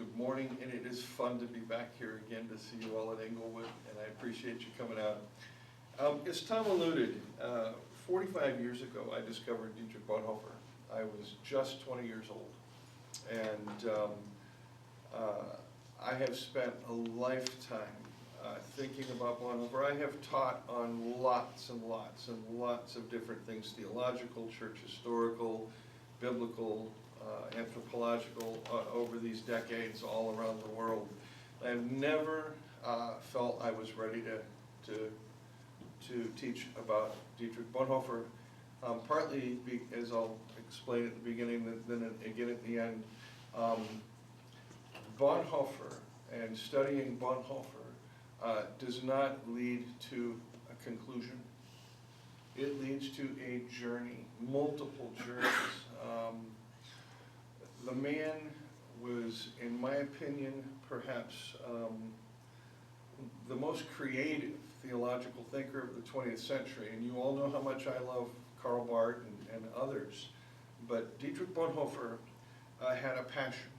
good morning, and it is fun to be back here again to see you all at Englewood, and I appreciate you coming out. As Tom alluded, 45 years ago I discovered Dietrich Bonhoeffer. I was just 20 years old, and I have spent a lifetime thinking about Bonhoeffer. I have taught on lots and lots and lots of different things: theological, church historical, biblical, anthropological, over these decades all around the world. I've never felt I was ready to teach about Dietrich Bonhoeffer, partly, as I'll explain at the beginning, then again at the end. Bonhoeffer and studying Bonhoeffer does not lead to a conclusion. It leads to a journey, multiple journeys. The man was, in my opinion, perhaps the most creative theological thinker of the 20th century. And you all know how much I love Karl Barth and others. But Dietrich Bonhoeffer had a passion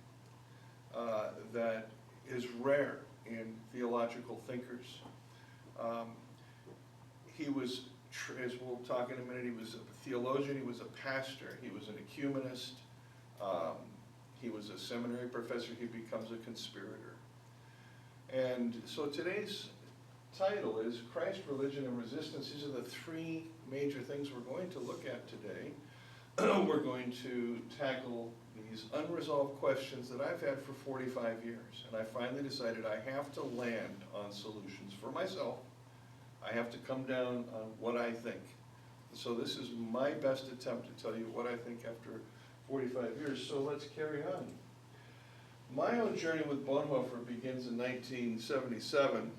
that is rare in theological thinkers. He was, as we'll talk in a minute, he was a theologian, he was a pastor, he was an ecumenist, he was a seminary professor, he becomes a conspirator. And so today's title is Christ, Religion, and Resistance. These are the three major things we're going to look at today. We're going to tackle these unresolved questions that I've had for 45 years. And I finally decided I have to land on solutions for myself. I have to come down on what I think. So this is my best attempt to tell you what I think after 45 years. So let's carry on. My own journey with Bonhoeffer begins in 1977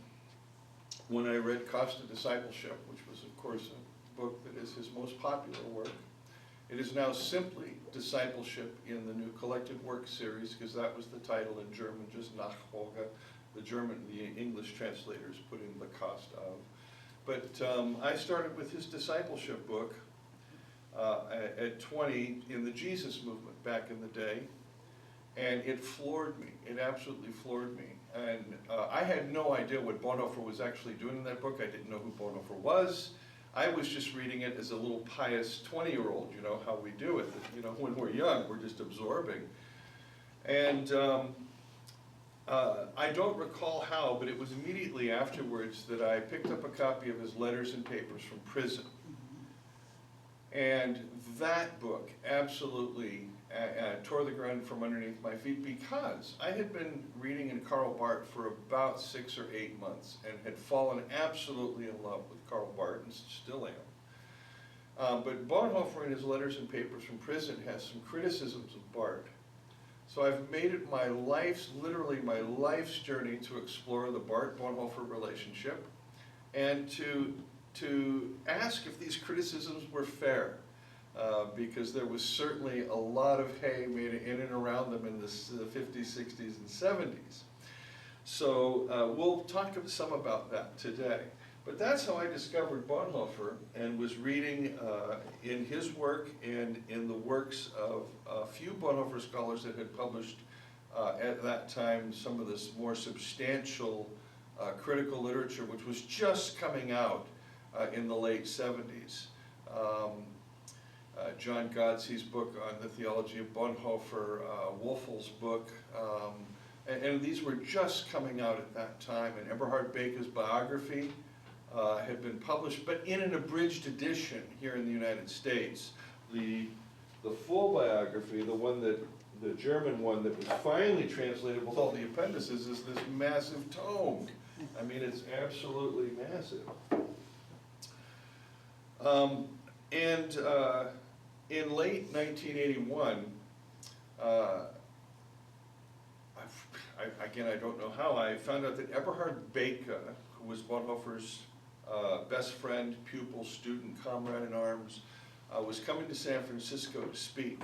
when I read Cost of Discipleship, which was, of course, a book that is his most popular work. It is now simply Discipleship in the New Collected Works series, because that was the title in German, just Nachfolge. The English translators put in the cost of. But I started with his discipleship book at 20 in the Jesus movement back in the day, and it floored me. It absolutely floored me. And I had no idea what Bonhoeffer was actually doing in that book. I didn't know who Bonhoeffer was. I was just reading it as a little pious 20-year-old, you know, how we do it. You know, when we're young, we're just absorbing. And I don't recall how, but it was immediately afterwards that I picked up a copy of his letters and papers from prison. And that book absolutely tore the ground from underneath my feet, because I had been reading in Karl Barth for about 6 or 8 months and had fallen absolutely in love with Karl Barth, and still am. But Bonhoeffer in his letters and papers from prison has some criticisms of Barth. So I've made it my life's, literally my life's journey to explore the Barth-Bonhoeffer relationship and to ask if these criticisms were fair. Because there was certainly a lot of hay made in and around them in the 50s, 60s, and 70s. So we'll talk some about that today. But that's how I discovered Bonhoeffer, and was reading in his work and in the works of a few Bonhoeffer scholars that had published at that time some of this more substantial critical literature, which was just coming out in the late 70s. John Godsey's book on the theology of Bonhoeffer, Wolfel's book, and these were just coming out at that time. And Eberhard Baker's biography had been published, but in an abridged edition here in the United States. The full biography, the German one that was finally translated with all the appendices, is this massive tome. I mean, it's absolutely massive. In late 1981, again, I don't know how, I found out that Eberhard Baker, who was Bonhoeffer's best friend, pupil, student, comrade in arms, was coming to San Francisco to speak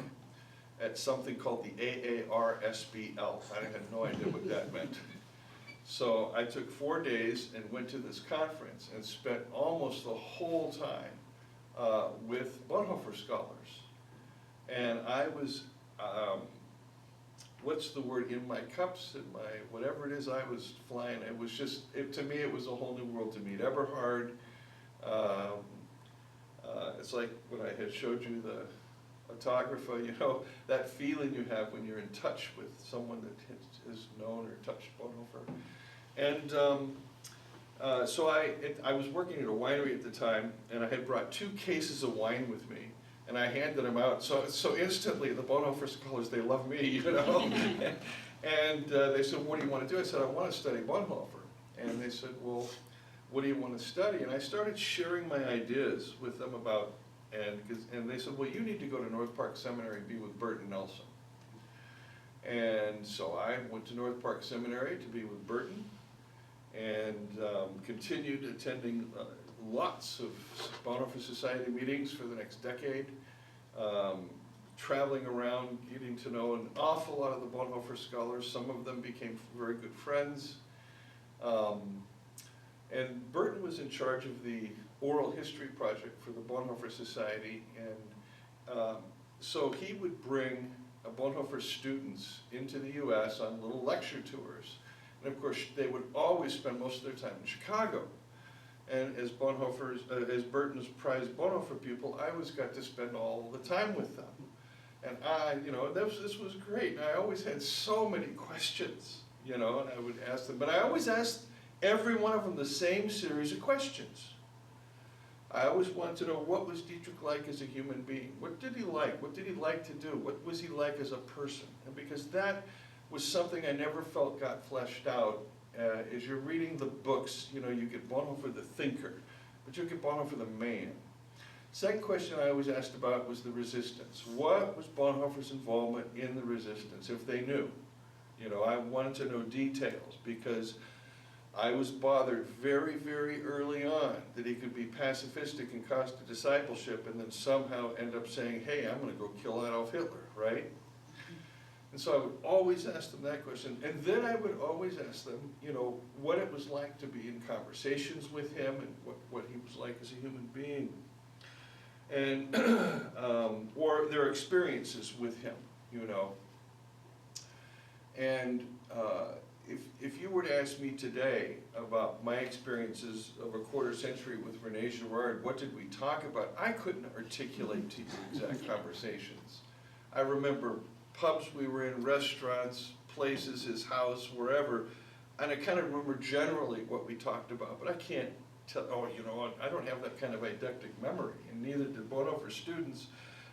at something called the AARSBL. I had no idea what that meant. So I took 4 days and went to this conference and spent almost the whole time with Bonhoeffer scholars. And I was what's the word, in my cups, in my, whatever it is I was flying, it was just, to me, it was a whole new world to meet Eberhard. It's like when I had showed you the photographer, you know, that feeling you have when you're in touch with someone that has known or touched Bonhoeffer. And so I was working at a winery at the time, and I had brought 2 cases of wine with me, and I handed them out. So instantly, the Bonhoeffer scholars, they love me, you know. And they said, what do you want to do? I said, I want to study Bonhoeffer. And they said, well, what do you want to study? And I started sharing my ideas with them about, and they said, well, you need to go to North Park Seminary and be with Burton Nelson. And so I went to North Park Seminary to be with Burton, and continued attending lots of Bonhoeffer Society meetings for the next decade, traveling around, getting to know an awful lot of the Bonhoeffer scholars. Some of them became very good friends. And Burton was in charge of the oral history project for the Bonhoeffer Society, and so he would bring Bonhoeffer students into the US on little lecture tours. And of course, they would always spend most of their time in Chicago. And as as Burton's prized Bonhoeffer pupil, I always got to spend all the time with them. And this was great. And I always had so many questions, you know, and I would ask them. But I always asked every one of them the same series of questions. I always wanted to know, what was Dietrich like as a human being? What did he like? What did he like to do? What was he like as a person? And because that was something I never felt got fleshed out. As you're reading the books, you know, you get Bonhoeffer the thinker, but you get Bonhoeffer the man. Second question I always asked about was the resistance. What was Bonhoeffer's involvement in the resistance, if they knew? You know, I wanted to know details, because I was bothered very, very early on that he could be pacifistic and cost to discipleship and then somehow end up saying, hey, I'm going to go kill Adolf Hitler, right? And so I would always ask them that question. And then I would always ask them, you know, what it was like to be in conversations with him and what he was like as a human being. And, or their experiences with him, you know. And if you were to ask me today about my experiences of a quarter century with René Girard, what did we talk about? I couldn't articulate to you exact conversations. I remember pubs we were in, restaurants, places, his house, wherever, and I kind of remember generally what we talked about, but I can't tell, oh, you know, I don't have that kind of eidetic memory, and neither did Bonhoeffer students,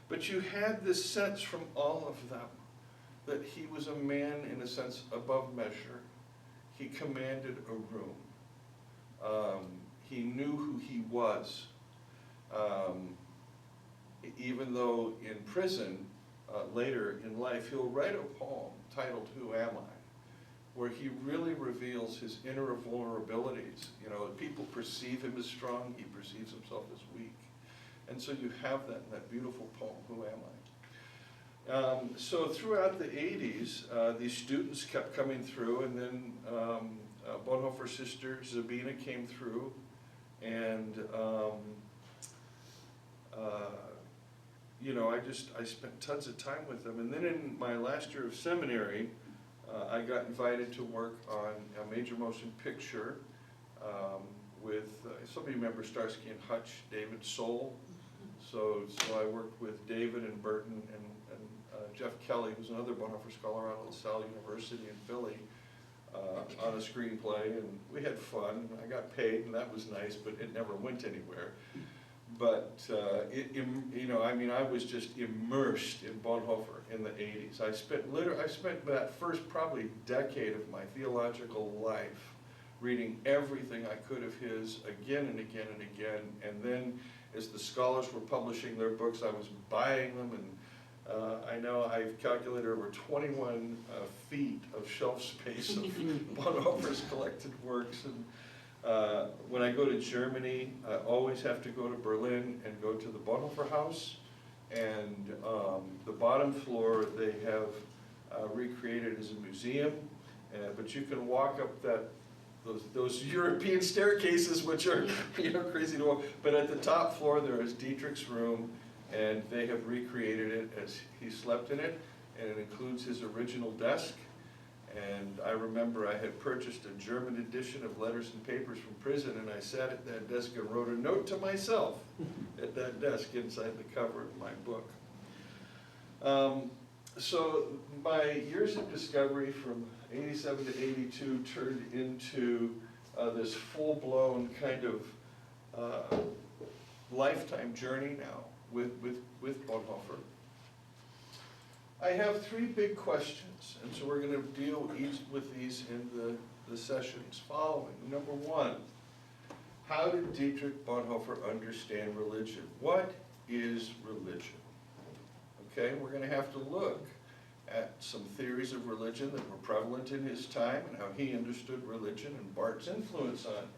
but you had this sense from all of them that he was a man, in a sense, above measure. He commanded a room. He knew who he was. Even though in prison, later in life, he'll write a poem titled Who Am I?, where he really reveals his inner vulnerabilities. You know, people perceive him as strong, he perceives himself as weak. And so you have that in that beautiful poem, Who Am I? So throughout the 80s, these students kept coming through, and then Bonhoeffer's sister Sabina came through, and you know, I spent tons of time with them. And then in my last year of seminary, I got invited to work on a major motion picture with, some of you remember Starsky and Hutch, David Soul. So I worked with David and Burton and Jeff Kelly, who's another Bonhoeffer scholar out of LaSalle University in Philly, on a screenplay, and we had fun. I got paid, and that was nice, but it never went anywhere. But you know, I mean, I was just immersed in Bonhoeffer in the 80s. I spent that first probably decade of my theological life reading everything I could of his again and again and again. And then, as the scholars were publishing their books, I was buying them, and I know I've calculated over 21 feet of shelf space of Bonhoeffer's collected works. And when I go to Germany, I always have to go to Berlin and go to the Bonhoeffer House. And the bottom floor they have recreated as a museum. But you can walk up those European staircases, which are, you know, crazy to walk. But at the top floor there is Dietrich's room, and they have recreated it as he slept in it. and it includes his original desk. And I remember I had purchased a German edition of Letters and Papers from prison, and I sat at that desk and wrote a note to myself at that desk inside the cover of my book. So my years of discovery from 87 to 82 turned into this full-blown kind of lifetime journey now with Bonhoeffer. I have three big questions, and so we're going to deal with these in the sessions following. Number one, how did Dietrich Bonhoeffer understand religion? What is religion? Okay, we're going to have to look at some theories of religion that were prevalent in his time and how he understood religion and Barth's influence on him.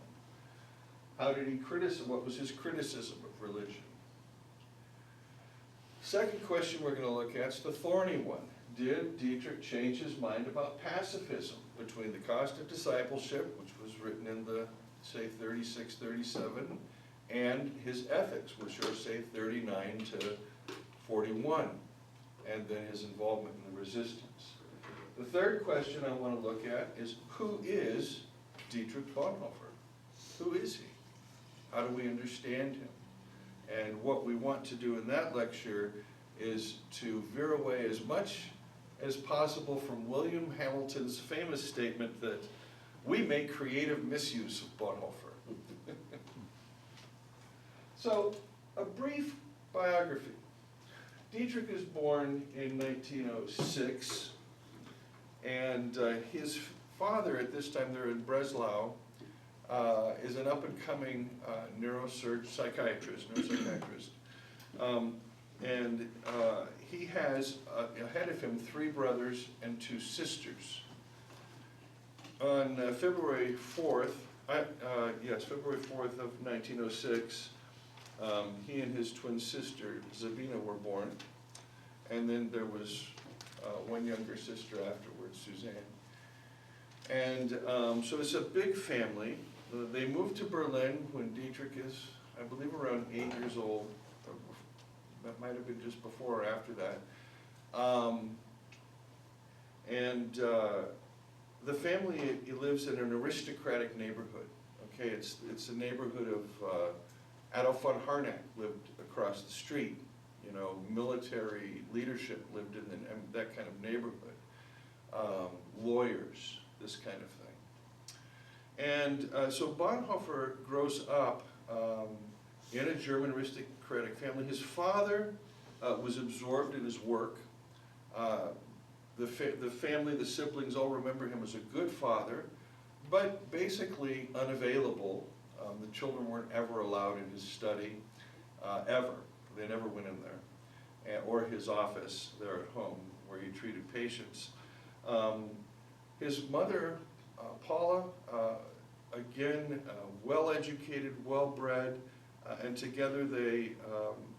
How did he criticize, what was his criticism of religion? Second question we're going to look at is the thorny one. Did Dietrich change his mind about pacifism between the cost of discipleship, which was written in the, say, 36, 37, and his ethics, which are, say, 39 to 41, and then his involvement in the resistance? The third question I want to look at is, who is Dietrich Bonhoeffer? Who is he? How do we understand him? And what we want to do in that lecture is to veer away as much as possible from William Hamilton's famous statement that we make creative misuse of Bonhoeffer. So, a brief biography. Dietrich is born in 1906, and his father, at this time they're in Breslau, is an up-and-coming neuropsychiatrist. And he has ahead of him 3 brothers and 2 sisters. On February 4th, February 4th of 1906, he and his twin sister, Sabina, were born. And then there was one younger sister afterwards, Suzanne. And so it's a big family. They moved to Berlin when Dietrich is, I believe, around 8 years old. That might have been just before or after that. The family lives in an aristocratic neighborhood. Okay, it's a neighborhood of Adolf von Harnack lived across the street. You know, military leadership lived in that kind of neighborhood. Lawyers, this kind of thing. And so Bonhoeffer grows up in a German aristocratic family. His father was absorbed in his work. The family, the siblings all remember him as a good father, but basically unavailable. The children weren't ever allowed in his study, ever. They never went in there. Or his office there at home, where he treated patients. His mother, Paula, again, well-educated, well-bred, and together they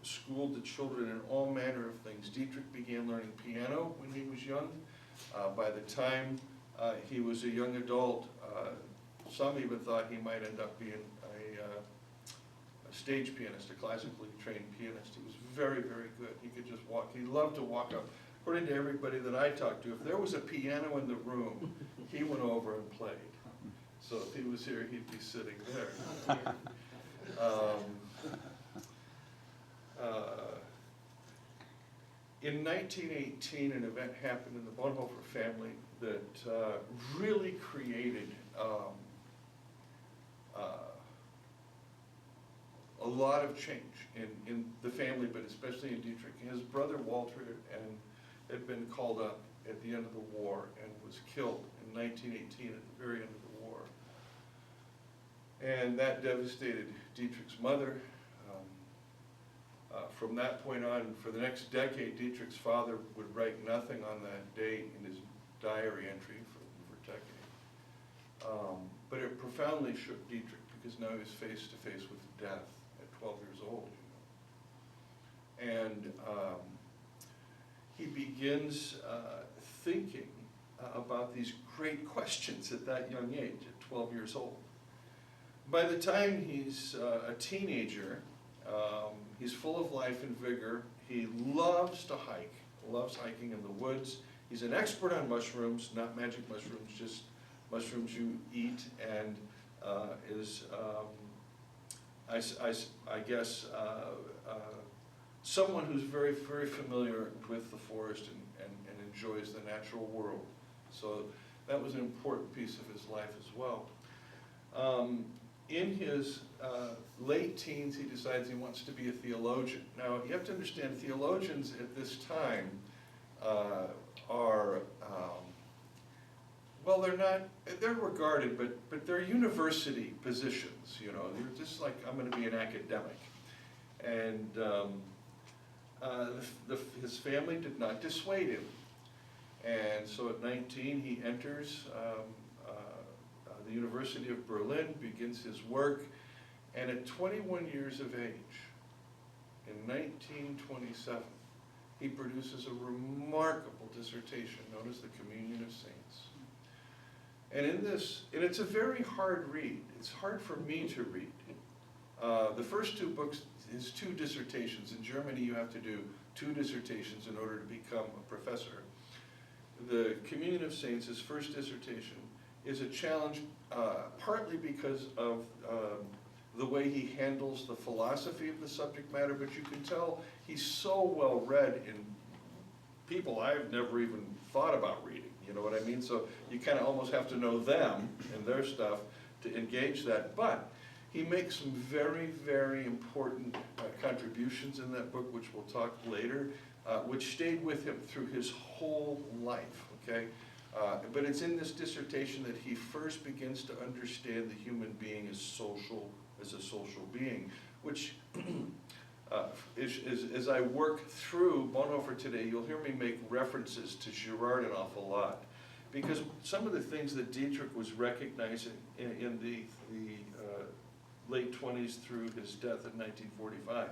schooled the children in all manner of things. Dietrich began learning piano when he was young. By the time he was a young adult, some even thought he might end up being a stage pianist, a classically trained pianist. He was very, very good. He could just walk. He loved to walk up. According to everybody that I talked to, if there was a piano in the room, he went over and played. So if he was here, he'd be sitting there. In 1918, an event happened in the Bonhoeffer family that really created a lot of change in the family, but especially in Dietrich. His brother Walter had been called up at the end of the war and was killed in 1918 at the very end of the war. And that devastated Dietrich's mother. From that point on, for the next decade, Dietrich's father would write nothing on that date in his diary entry for decades. But it profoundly shook Dietrich, because now he was face to face with death at 12 years old. You know? And he begins thinking about these great questions at that young age, at 12 years old. By the time he's a teenager, he's full of life and vigor. He loves to hike, loves hiking in the woods. He's an expert on mushrooms, not magic mushrooms, just mushrooms you eat, and is, I guess, someone who's very, very familiar with the forest and enjoys the natural world. So that was an important piece of his life as well. In his late teens, he decides he wants to be a theologian. Now, you have to understand, theologians at this time are, well, they're regarded, but they're university positions, you know. They're just like, I'm going to be an academic. And his family did not dissuade him. And so at 19, he enters the University of Berlin, begins his work, and at 21 years of age, in 1927, he produces a remarkable dissertation known as the Communion of Saints. And in this, and it's a very hard read. It's hard for me to read. The first two books, his two dissertations. In Germany, you have to do 2 dissertations in order to become a professor. The Communion of Saints, his first dissertation, is a challenge partly because of the way he handles the philosophy of the subject matter, but you can tell he's so well read in people I've never even thought about reading, you know what I mean? So you kind of almost have to know them and their stuff to engage that. But he makes some very, very important contributions in that book, which we'll talk later, which stayed with him through his whole life, okay? But it's in this dissertation that he first begins to understand the human being as a social being, which as I work through Bonhoeffer today, you'll hear me make references to Girard an awful lot, because some of the things that Dietrich was recognizing in the late 20s through his death in 1945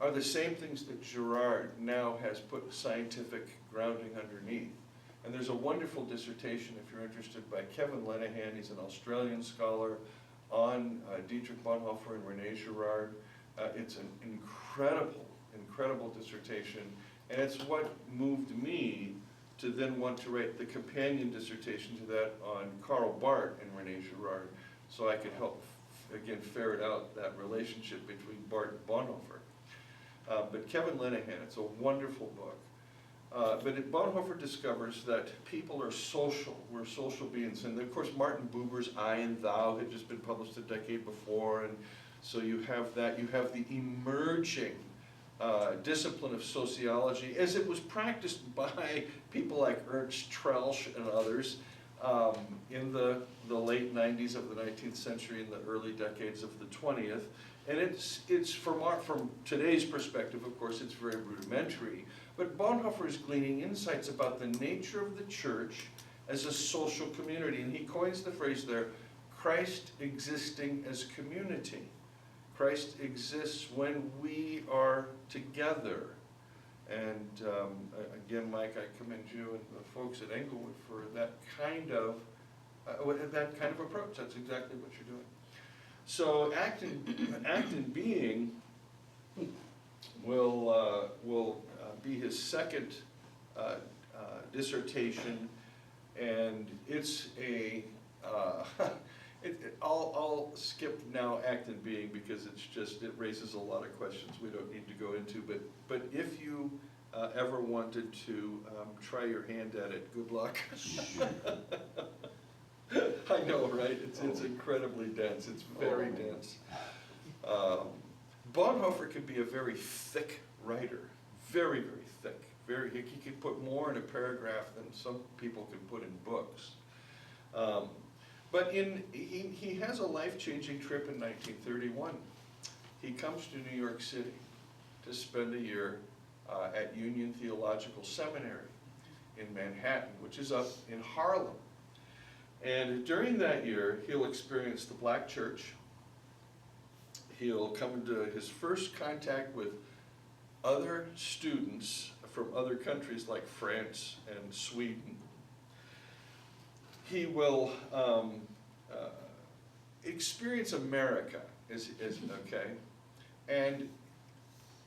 are the same things that Girard now has put scientific grounding underneath. And there's a wonderful dissertation, if you're interested, by Kevin Lenahan. He's an Australian scholar on Dietrich Bonhoeffer and René Girard. It's an incredible, incredible dissertation, and it's what moved me to then want to write the companion dissertation to that on Karl Barth and René Girard, so I could help, again, ferret out that relationship between Barth and Bonhoeffer. But Kevin Lenahan, it's a wonderful book. But Bonhoeffer discovers that people are social, we're social beings. And of course, Martin Buber's I and Thou had just been published a decade before, and so you have that. You have the emerging discipline of sociology as it was practiced by people like Ernst Troeltsch and others in the late 90s of the 19th century and the early decades of the 20th. And it's from today's perspective, of course, it's very rudimentary. But Bonhoeffer is gleaning insights about the nature of the church as a social community. And he coins the phrase there, Christ existing as community. Christ exists when we are together. And again, Mike, I commend you and the folks at Englewood for that kind of approach. That's exactly what you're doing. So act in being will be his second dissertation, and it's a I'll skip now act in being because it raises a lot of questions we don't need to go into, but if you ever wanted to try your hand at it, good luck. I know, right? It's incredibly dense. It's very dense. Bonhoeffer could be a very thick writer, very, very thick. He could put more in a paragraph than some people can put in books. But he has a life-changing trip in 1931. He comes to New York City to spend a year at Union Theological Seminary in Manhattan, which is up in Harlem. And during that year, he'll experience the black church. He'll come into his first contact with other students from other countries like France and Sweden. He will experience America, okay? And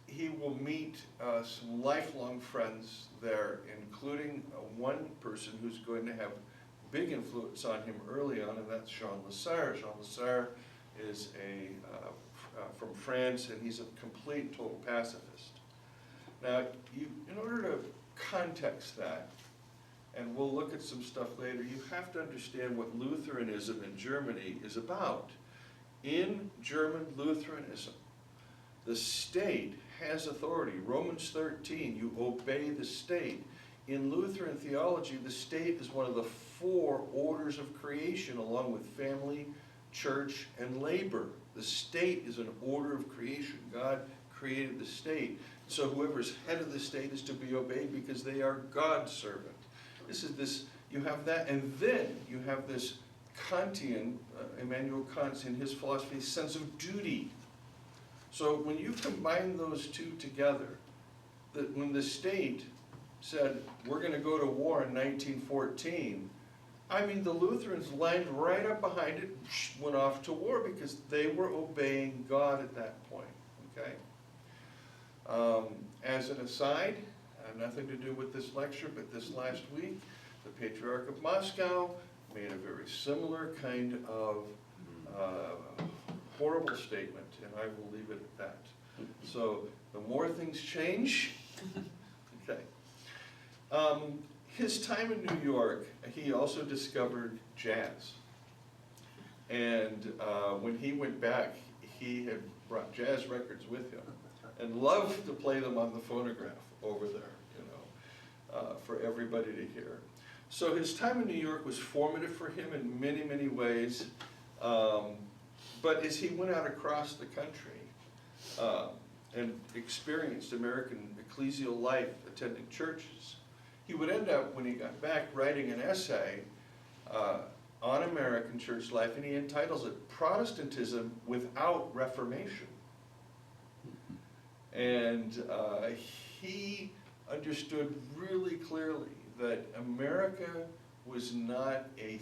he will meet some lifelong friends there, including one person who's going to have big influence on him early on, and that's Jean Lassalle. Jean Lassalle is from France, and he's a complete total pacifist. Now, in order to context that, and we'll look at some stuff later, you have to understand what Lutheranism in Germany is about. In German Lutheranism, the state has authority. Romans 13, you obey the state. In Lutheran theology, the state is one of the 4 orders of creation, along with family, church, and labor. The state is an order of creation. God created the state. So whoever's head of the state is to be obeyed because they are God's servant. You have that, and then you have this Kantian, Immanuel Kant's, in his philosophy, sense of duty. So when you combine those two together, when the state said, we're going to go to war in 1914, I mean, the Lutherans lined right up behind it, went off to war because they were obeying God at that point, okay? As an aside, nothing to do with this lecture, but this last week, the Patriarch of Moscow made a very similar kind of horrible statement, and I will leave it at that. So the more things change, okay. His time in New York, he also discovered jazz. And when he went back, he had brought jazz records with him and loved to play them on the phonograph over there, you know, for everybody to hear. So his time in New York was formative for him in many, many ways. But as he went out across the country and experienced American ecclesial life, attending churches, he would end up, when he got back, writing an essay on American church life, and he entitles it Protestantism Without Reformation. And he understood really clearly that America was not a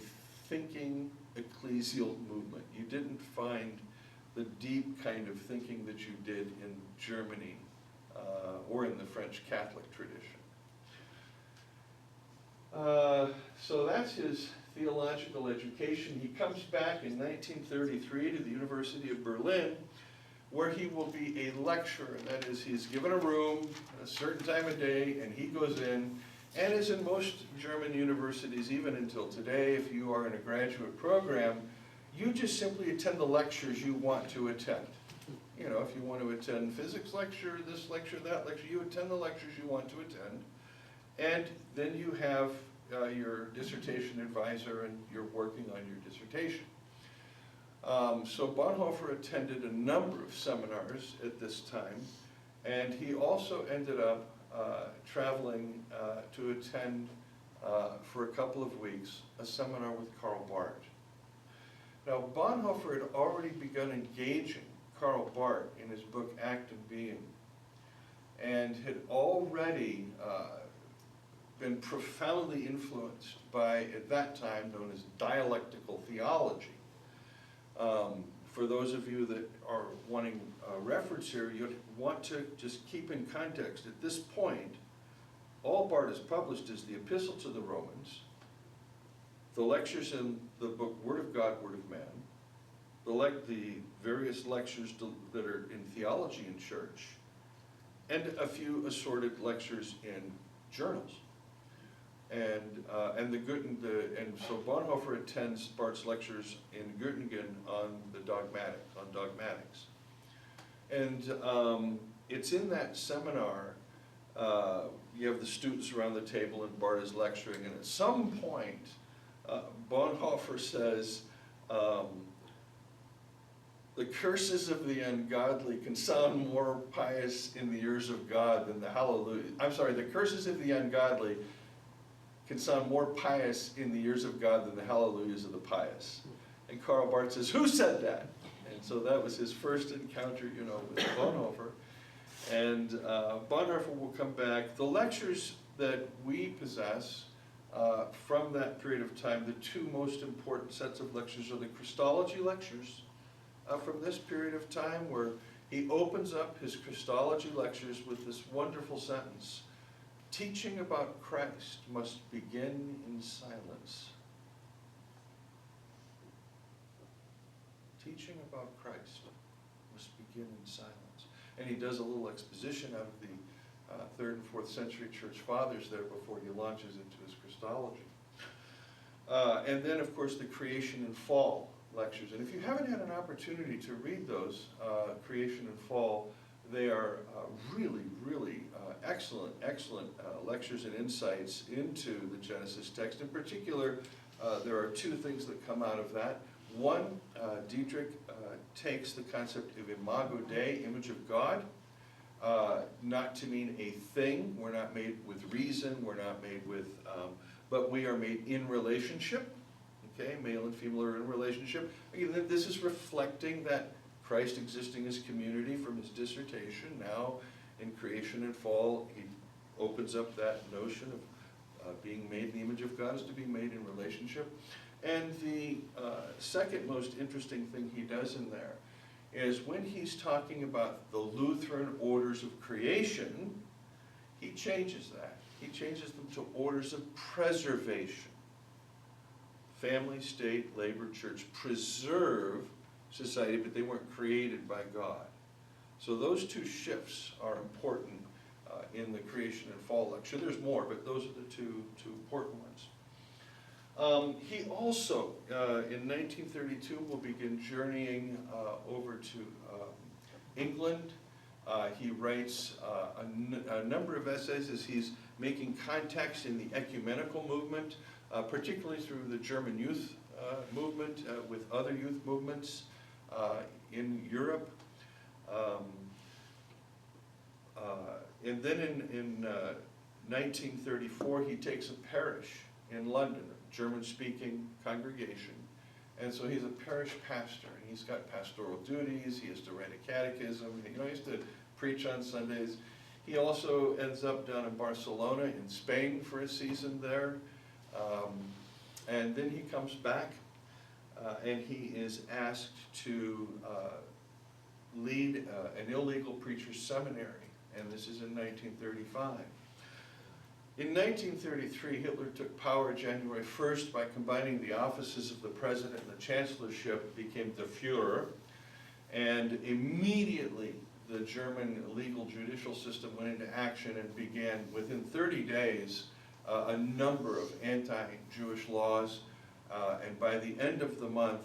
thinking ecclesial movement. You didn't find the deep kind of thinking that you did in Germany or in the French Catholic tradition. So that's his theological education. He comes back in 1933 to the University of Berlin, where he will be a lecturer. That is, he's given a room at a certain time of day, and he goes in, and as in most German universities, even until today, if you are in a graduate program, you just simply attend the lectures you want to attend. You know, if you want to attend physics lecture, this lecture, that lecture, you attend the lectures you want to attend, and then you have your dissertation advisor, and you're working on your dissertation. So Bonhoeffer attended a number of seminars at this time, and he also ended up traveling to attend for a couple of weeks a seminar with Karl Barth. Now, Bonhoeffer had already begun engaging Karl Barth in his book Act and Being, and had already been profoundly influenced by, at that time, known as dialectical theology. For those of you that are wanting a reference here, you want to just keep in context. At this point, all Barth has published is the Epistle to the Romans, the lectures in the book Word of God, Word of Man, the various lectures that are in theology in church, and a few assorted lectures in journals. And so Bonhoeffer attends Barth's lectures in Göttingen on dogmatics. And it's in that seminar, you have the students around the table and Barth is lecturing, and at some point, Bonhoeffer says, the curses of the ungodly can sound more pious in the ears of God than the hallelujah. I'm sorry, the curses of the ungodly can sound more pious in the ears of God than the hallelujahs of the pious. And Karl Barth says, who said that? And so that was his first encounter, you know, with Bonhoeffer. And Bonhoeffer will come back. The lectures that we possess from that period of time, the two most important sets of lectures are the Christology lectures from this period of time, where He opens up his Christology lectures with this wonderful sentence: teaching about Christ must begin in silence. Teaching about Christ must begin in silence. And he does a little exposition out of the 3rd and 4th century church fathers there before he launches into his Christology. And then, of course, the creation and fall lectures. And if you haven't had an opportunity to read those, creation and fall, they are really, really excellent lectures and insights into the Genesis text. In particular, there are two things that come out of that. One, Dietrich takes the concept of imago Dei, image of God, not to mean a thing. We're not made with reason, we're not made with, but we are made in relationship. Okay, male and female are in relationship. Again, this is reflecting that Christ existing as community from his dissertation. Now, in creation and fall, he opens up that notion of being made in the image of God is to be made in relationship. And the second most interesting thing he does in there is when he's talking about the Lutheran orders of creation, he changes that. He changes them to orders of preservation. Family, state, labor, church preserve society, but they weren't created by God. So those two shifts are important in the creation and fall lecture. There's more, but those are the two important ones. He also, in 1932, will begin journeying over to England. He writes a number of essays as he's making contacts in the ecumenical movement, particularly through the German youth movement with other youth movements in Europe. And then in 1934, he takes a parish in London, a German-speaking congregation. And so he's a parish pastor, and he's got pastoral duties, he has to write a catechism, he has to preach on Sundays. He also ends up down in Barcelona in Spain for a season there. And then he comes back and he is asked to lead an illegal preacher's seminary, and this is in 1935. In 1933, Hitler took power January 1st by combining the offices of the president and the chancellorship, became the Führer, and immediately the German legal judicial system went into action and began, within 30 days, a number of anti-Jewish laws, and by the end of the month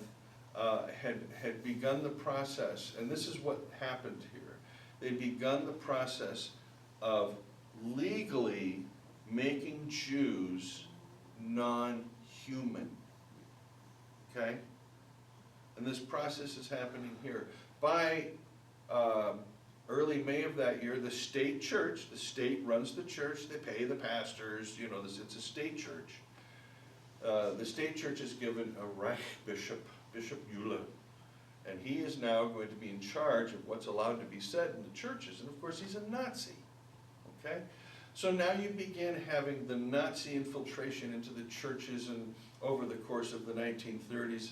had begun the process, and this is what happened here. They'd begun the process of legally making Jews non-human, okay? And this process is happening here. By early May of that year, the state church, the state runs the church, they pay the pastors, you know, it's a state church. The state church is given a Reich bishop, Bishop Eule, and he is now going to be in charge of what's allowed to be said in the churches, and of course he's a Nazi, okay? So now you begin having the Nazi infiltration into the churches, and over the course of the 1930s,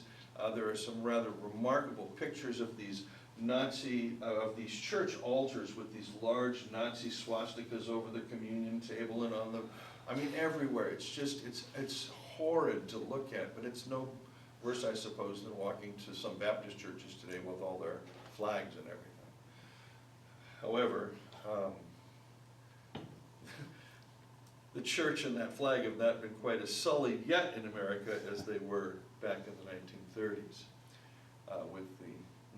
there are some rather remarkable pictures of these of these church altars with these large Nazi swastikas over the communion table and on the, I mean, everywhere. It's just, it's horrid to look at, but it's no worse, I suppose, than walking to some Baptist churches today with all their flags and everything. However, the church and that flag have not been quite as sullied yet in America as they were back in the 1930s with the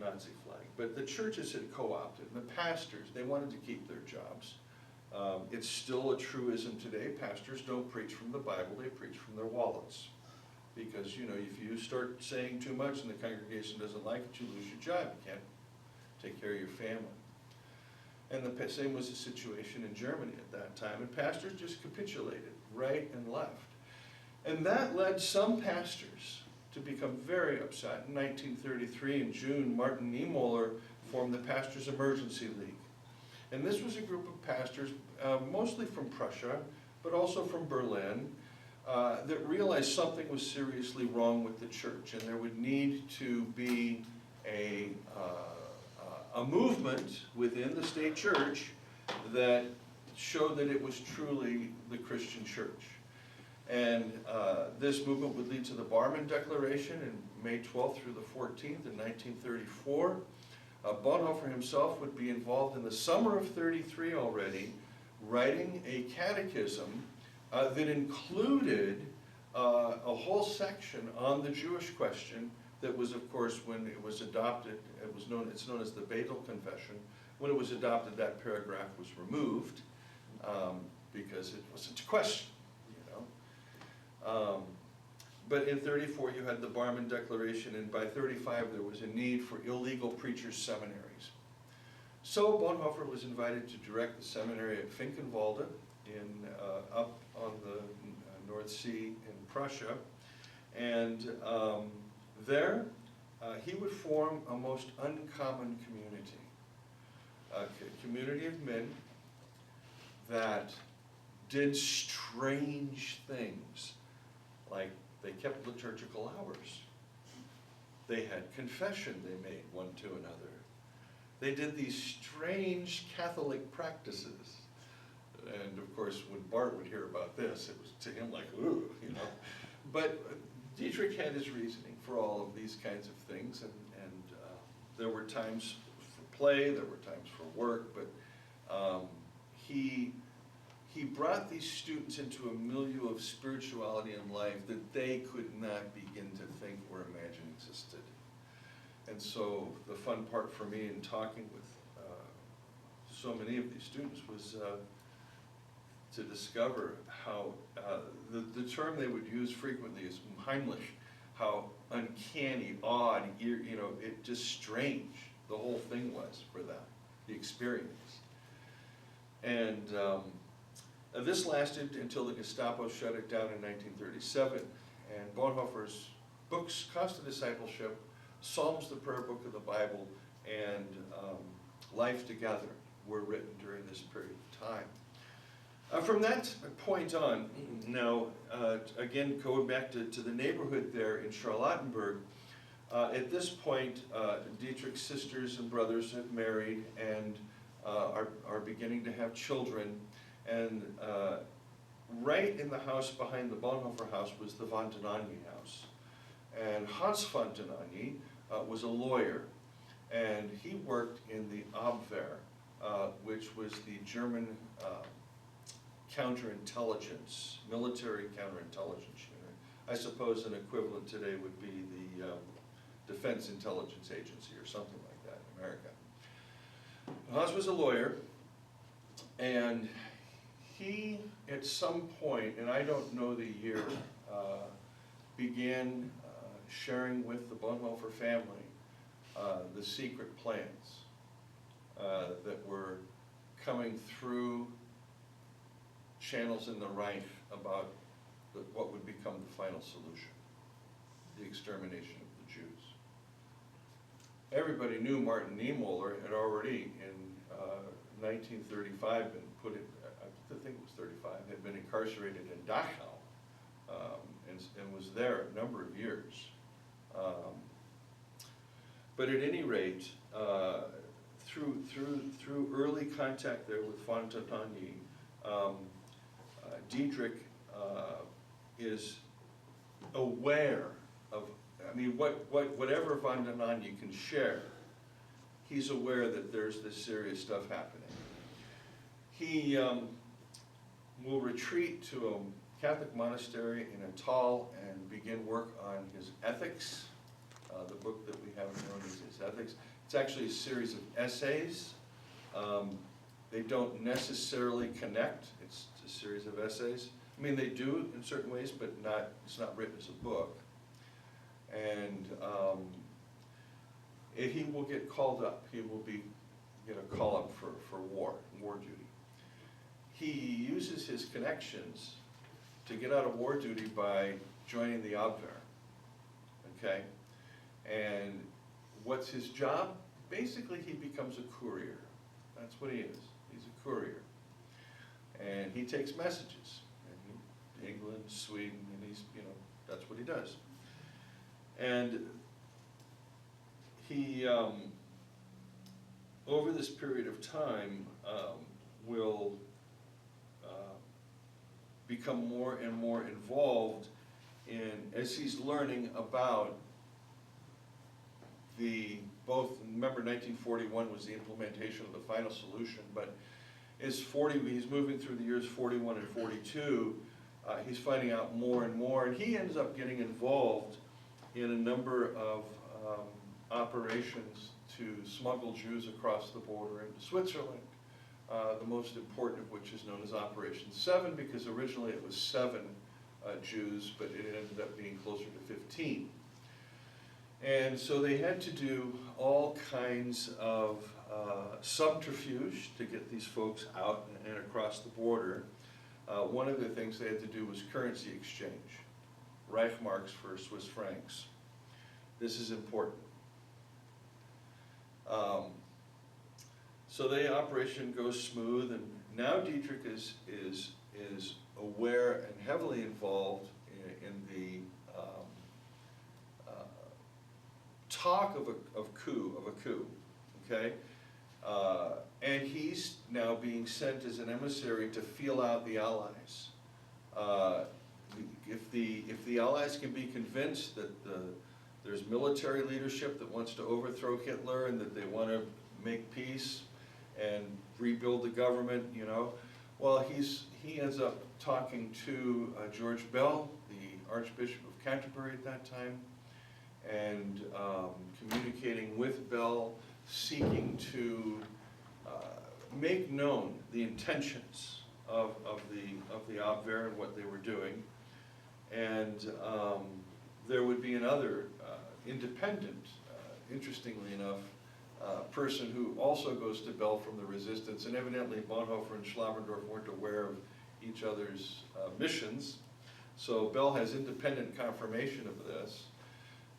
Nazi flag. But the churches had co-opted, and the pastors, they wanted to keep their jobs. It's still a truism today. Pastors don't preach from the Bible, they preach from their wallets. Because, you know, if you start saying too much and the congregation doesn't like it, you lose your job. You can't take care of your family. And the same was the situation in Germany at that time. And pastors just capitulated right and left. And that led some pastors to become very upset. In 1933, in June, Martin Niemöller formed the Pastors' Emergency League. And this was a group of pastors, mostly from Prussia, but also from Berlin, that realized something was seriously wrong with the church, and there would need to be a a movement within the state church that showed that it was truly the Christian church. And this movement would lead to the Barmen Declaration in May 12th through the 14th in 1934. Bonhoeffer himself would be involved in the summer of 33 already, writing a catechism that included a whole section on the Jewish question that was, of course, when it was adopted, it's known as the Bethel Confession. When it was adopted, that paragraph was removed because it wasn't a question, you know. But in 34 you had the Barmen Declaration, and by 35 there was a need for illegal preachers' seminaries. So Bonhoeffer was invited to direct the seminary at Finkenwalde up on the North Sea in Prussia, and there he would form a most uncommon community, a community of men that did strange things, like they kept liturgical hours. They had confession they made one to another. They did these strange Catholic practices. And of course, when Bart would hear about this, it was to him like, ooh, you know. But Dietrich had his reasoning for all of these kinds of things, and there were times for play, there were times for work, but he brought these students into a milieu of spirituality and life that they could not begin to think or imagine existed. And so the fun part for me in talking with so many of these students was to discover how the term they would use frequently is Heimlich, how uncanny, odd, you know, it just strange the whole thing was for them, the experience. And this lasted until the Gestapo shut it down in 1937, and Bonhoeffer's books, Constant Discipleship, Psalms, the Prayer Book of the Bible, and Life Together were written during this period of time. From that point on, now, again, going back to the neighborhood there in Charlottenburg, at this point, Dietrich's sisters and brothers have married and are beginning to have children. And right in the house behind the Bonhoeffer house was the von Denanyi house. And Hans von Denanyi was a lawyer, and he worked in the Abwehr, which was the German counterintelligence, military counterintelligence unit. I suppose an equivalent today would be the Defense Intelligence Agency or something like that in America. Hans was a lawyer, and he, at some point, and I don't know the year, began sharing with the Bonhoeffer family the secret plans that were coming through channels in the Reich about what would become the final solution, the extermination of the Jews. Everybody knew Martin Niemöller had already, in 1935, been put in, I think it was 35, had been incarcerated in Dachau, and was there a number of years. But at any rate, through early contact there with von Denanyi, Dietrich is aware of, I mean, whatever von Denanyi can share, he's aware that there's this serious stuff happening. He will retreat to a Catholic monastery in Natal and begin work on his ethics, the book that we have known as his ethics. It's actually a series of essays. They don't necessarily connect. It's a series of essays. I mean, they do in certain ways, but it's not written as a book. And he will get called up. He will get a call up for war duty. He uses his connections to get out of war duty by joining the Abwehr, okay? And what's his job? Basically, he becomes a courier. That's what he is. He's a courier. And he takes messages. And England, Sweden, and he's, you know, that's what he does. And over this period of time, will become more and more involved in, as he's learning about both, remember 1941 was the implementation of the final solution, but he's moving through the years 41 and 42, he's finding out more and more, and he ends up getting involved in a number of operations to smuggle Jews across the border into Switzerland, the most important of which is known as Operation 7, because originally it was 7 Jews, but it ended up being closer to 15. And so they had to do all kinds of subterfuge to get these folks out and across the border. One of the things they had to do was currency exchange, Reichmarks for Swiss francs. This is important. So the operation goes smooth, and now Dietrich is aware and heavily involved in the talk of a coup, okay? And he's now being sent as an emissary to feel out the Allies. If the Allies can be convinced that there's military leadership that wants to overthrow Hitler and that they want to make peace and rebuild the government, you know, well, he ends up talking to George Bell, the Archbishop of Canterbury at that time, and communicating with Bell, seeking to make known the intentions of the Abwehr and what they were doing. And there would be another independent, interestingly enough, person who also goes to Bell from the resistance, and evidently Bonhoeffer and Schlabrendorf weren't aware of each other's missions. So Bell has independent confirmation of this.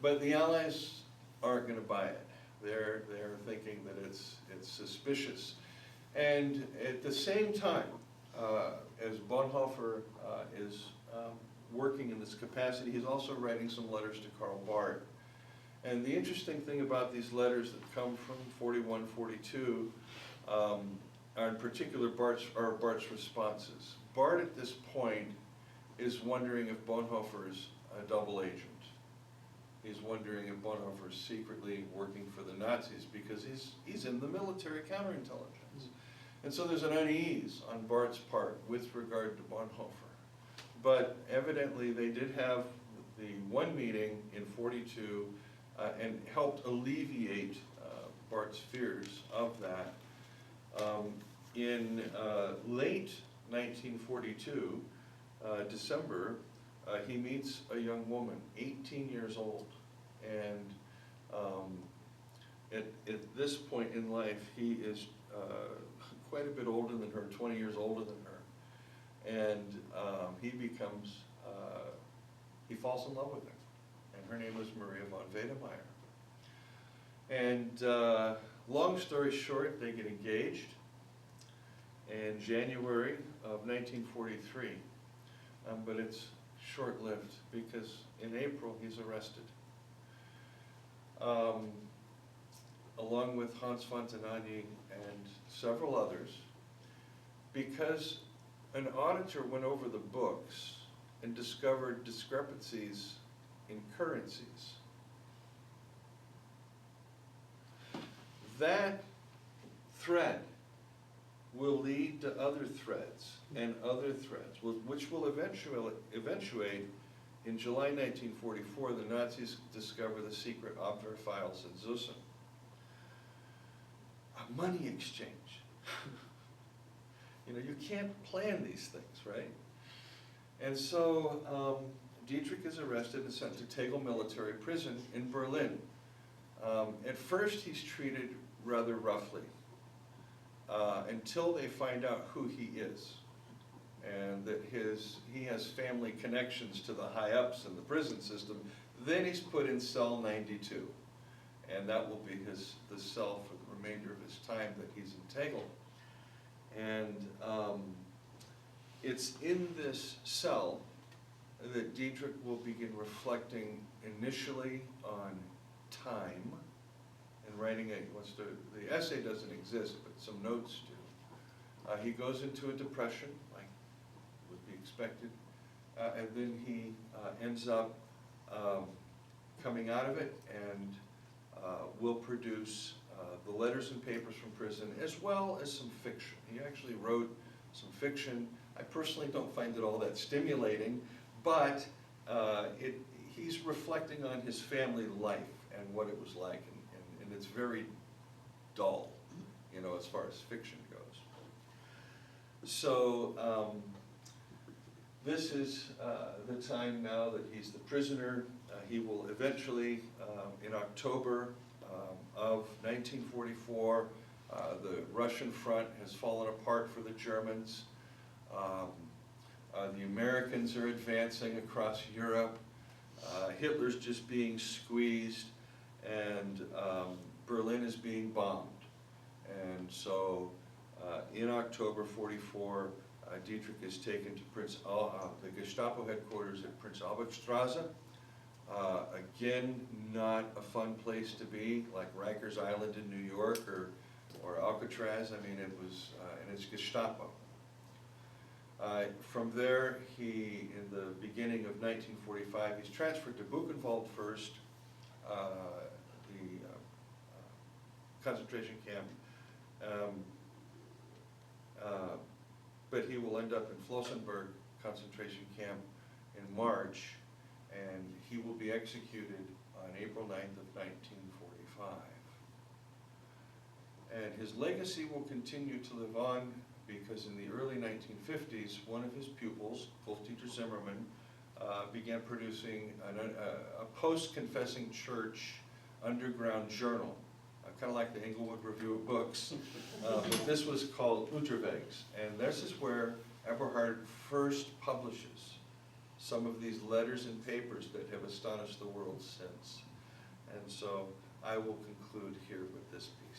But the Allies aren't going to buy it. They're thinking that it's suspicious. And at the same time, as Bonhoeffer is working in this capacity, he's also writing some letters to Karl Barth. And the interesting thing about these letters that come from 41, 42 are in particular Barth's responses. Barth at this point is wondering if Bonhoeffer's a double agent. He's wondering if Bonhoeffer is secretly working for the Nazis because he's in the military counterintelligence. And so there's an unease on Barth's part with regard to Bonhoeffer. But evidently they did have the one meeting in 42 and helped alleviate Barth's fears of that. In late 1942, December, he meets a young woman, 18 years old, and at this point in life, he is quite a bit older than her, 20 years older than her, and he falls in love with her, and her name was Maria von Wedemeyer. And long story short, they get engaged in January of 1943, but it's short-lived because in April he's arrested. Along with Hans Fontanaghi and several others, because an auditor went over the books and discovered discrepancies in currencies. That thread will lead to other threads and other threads, which will eventuate in July 1944, the Nazis discover the secret Abwehr files in Zussen. A money exchange. You know, you can't plan these things, right? And so Dietrich is arrested and sent to Tegel military prison in Berlin. At first he's treated rather roughly until they find out who he is, and that he has family connections to the high-ups in the prison system. Then he's put in cell 92, and that will be the cell for the remainder of his time that he's in Tegel. And it's in this cell that Dietrich will begin reflecting initially on time and writing the essay doesn't exist, but some notes do. He goes into a depression, like would be expected, and then he ends up coming out of it and will produce the letters and papers from prison, as well as some fiction. He actually wrote some fiction. I personally don't find it all that stimulating, but he's reflecting on his family life and what it was like, and it's very dull, you know, as far as fiction goes. So this is the time now that he's the prisoner. He will eventually, in October of 1944, the Russian front has fallen apart for the Germans. The Americans are advancing across Europe. Hitler's just being squeezed, and Berlin is being bombed. And so in October 44, Dietrich is taken to the Gestapo headquarters at Prince Albrechtstrasse. Again, not a fun place to be, like Rikers Island in New York or Alcatraz. I mean, it was, and it's Gestapo. From there, in the beginning of 1945, he's transferred to Buchenwald first, the concentration camp, but he will end up in Flossenburg concentration camp in March, and he will be executed on April 9th of 1945. And his legacy will continue to live on, because in the early 1950s, one of his pupils, Wolf-Dieter Zimmermann, began producing a post-confessing church underground journal, kind of like the Englewood Review of Books, but this was called Unterwegs, and this is where Eberhard first publishes some of these letters and papers that have astonished the world since. And so I will conclude here with this piece.